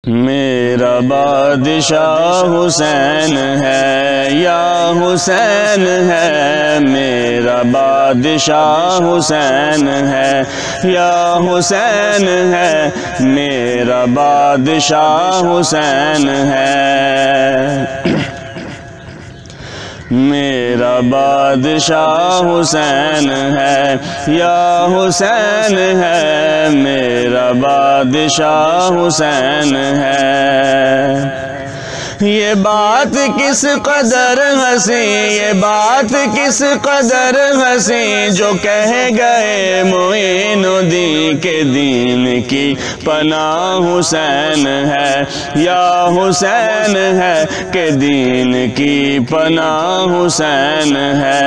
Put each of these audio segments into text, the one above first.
میرا بادشاہ حسین ہے یا حسین ہے، میرا بادشاہ حسین ہے یا حسین ہے، میرا بادشاہ حسین ہے، میرا بادشاہ حسین ہے یا حسین ہے، میرا بادشاہ حسین ہے۔ یہ بات کس قدر ہنسی، یہ بات کس قدر ہنسی، جو کہہ گئے معین الدین کے دین کی پناہ حسین ہے یا حسین ہے، کہ دین کی پناہ حسین ہے۔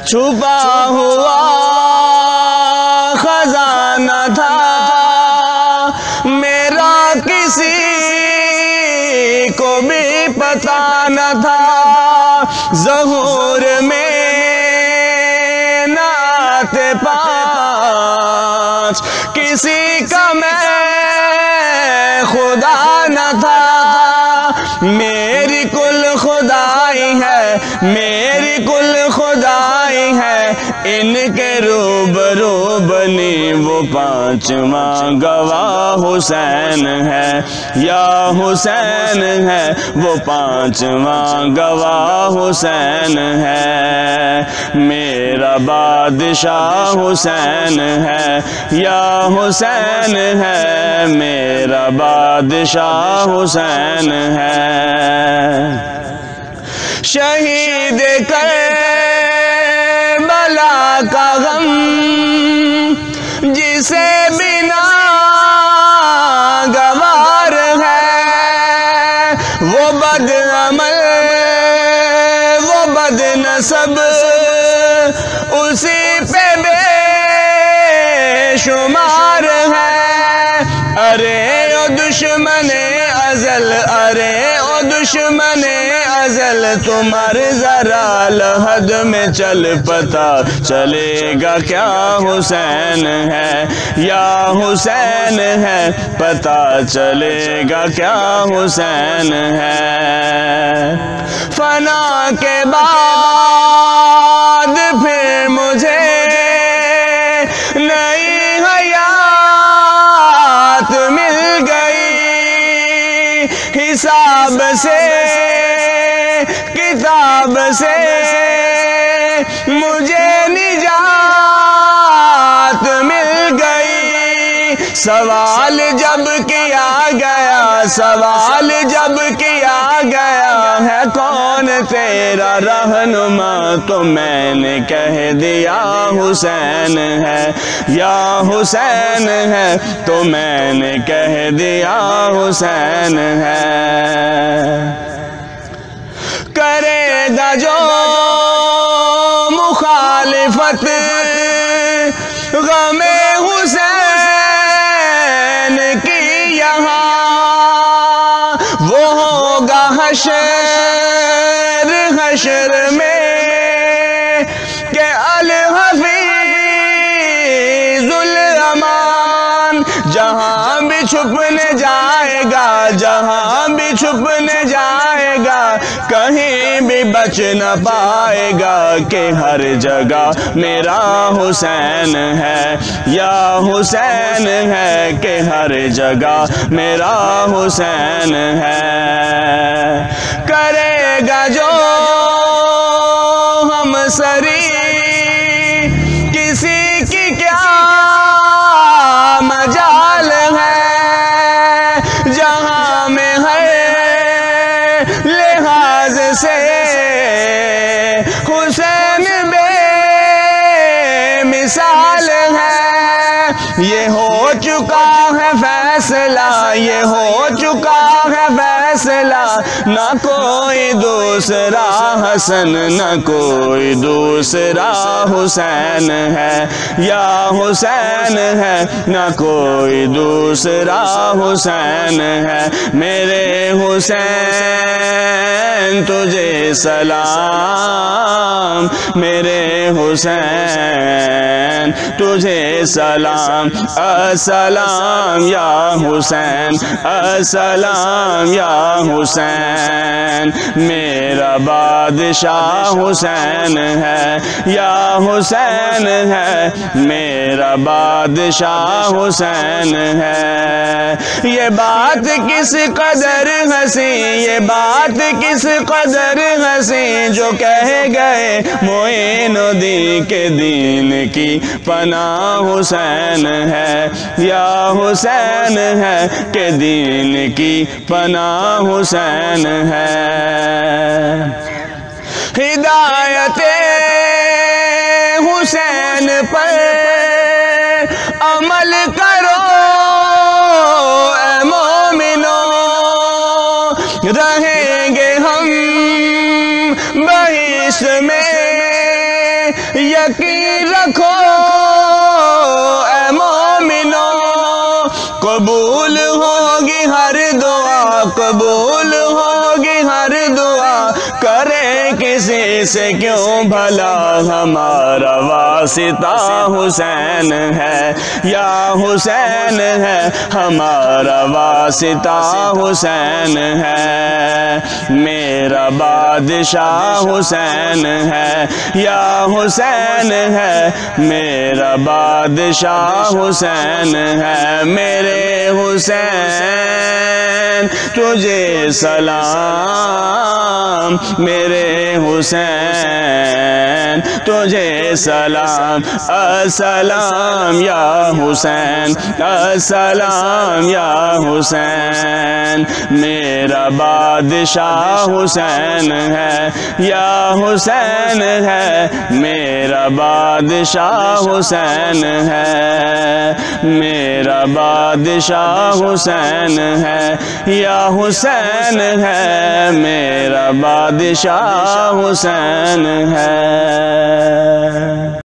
چھپا ہوا خزانہ تھا میرا، کسی کو بھی پتہ نہ تھا، ظہور میں نعت پانچ کسی کا میں خدا نہ تھا، میری کل خدائی ہے، میری کل خدائی ہے، ان کے روبرو بنی وہ پانچواں گواہ حسین ہے یا حسین ہے، وہ پانچواں گواہ حسین ہے۔ میرا بادشاہ حسین ہے یا حسین ہے، میرا بادشاہ حسین ہے۔ شہید کربلا کا غم جسے بنا گوار ہے، وہ بد عمل وہ بد نسب اسی پہ بے شمار ہے۔ ارے او دشمن ازل، ارے او دشمن ازل، تمہار ذرا لحد میں چل، پتا چلے گا کیا حسین ہے یا حسین ہے، پتا چلے گا کیا حسین ہے۔ فنا کے بعد پھر مجھے نئی حیات مل گئی، حساب سے کتاب سے مجھے نجات مل گئی۔ سوال جب کیا گیا، سوال جب کیا گیا ہے کون تیرا رہنما، تو میں نے کہہ دیا حسین ہے یا حسین ہے، تو میں نے کہہ دیا حسین ہے۔ کرے گا جو مخالفت غم حسین کی یہاں، وہ ہوگا حشر حشر میں کہ الحفیظ الامان، جہاں بھی چھپنے جائے گا، جہاں بھی چھپنے جائے گا، کہیں بھی بچ نہ پائے گا، کہ ہر جگہ میرا حسین ہے یا حسین ہے، کہ ہر جگہ میرا حسین ہے۔ کرے گا جو ہم سری کسی کی کیا مجال ہے، جہاں میں ہے لحاظ سے حسین بے مثال ہے۔ یہ ہو چکا ہے فیصلہ، یہ ہو چکا ہے فیصلہ، فیصلہ، نہ کوئی دوسرا حسن، نہ کوئی دوسرا حسین ہے، یا حسین ہے، نہ کوئی دوسرا حسین ہے۔ میرے حسین تجھے سلام، میرے حسین تجھے سلام، السلام یا حسین، السلام یا حسین۔ میرا بادشاہ حسین ہے، یا حسین ہے، میرا بادشاہ حسین ہے۔ یہ بات کس قدر ہنسی، یہ بات کس قدر ہنسی، جو کہہ گئے معین الدین کے دین کی پناہ حسین ہے، یا حسین ہے کہ دین کی پناہ حسین ہے۔ ہدایت حسین پر عمل کرو اے مومنو، رہیں گے ہم بہشت میں، یقین رکھو اے مومنو، قبول ہوگی ہر دعا، قبول ہوگی ہر دعا، کرے کسی سے کیوں بھلا، ہمارا واسطہ حسین ہے، یا حسین ہے، ہمارا واسطہ حسین ہے۔ میرا بادشاہ حسین ہے، یا حسین ہے، میرا بادشاہ حسین ہے۔ میرے حسین تجھے سلام، میرے حسین تجھے سلام، السلام یا حسین، السلام یا حسین۔ میرا بادشاہ حسین ہے، یا حسین ہے، میرا بادشاہ حسین ہے، میرا بادشاہ حسین ہے، یا حسین ہے، میرا بادشاہ حسین ہے۔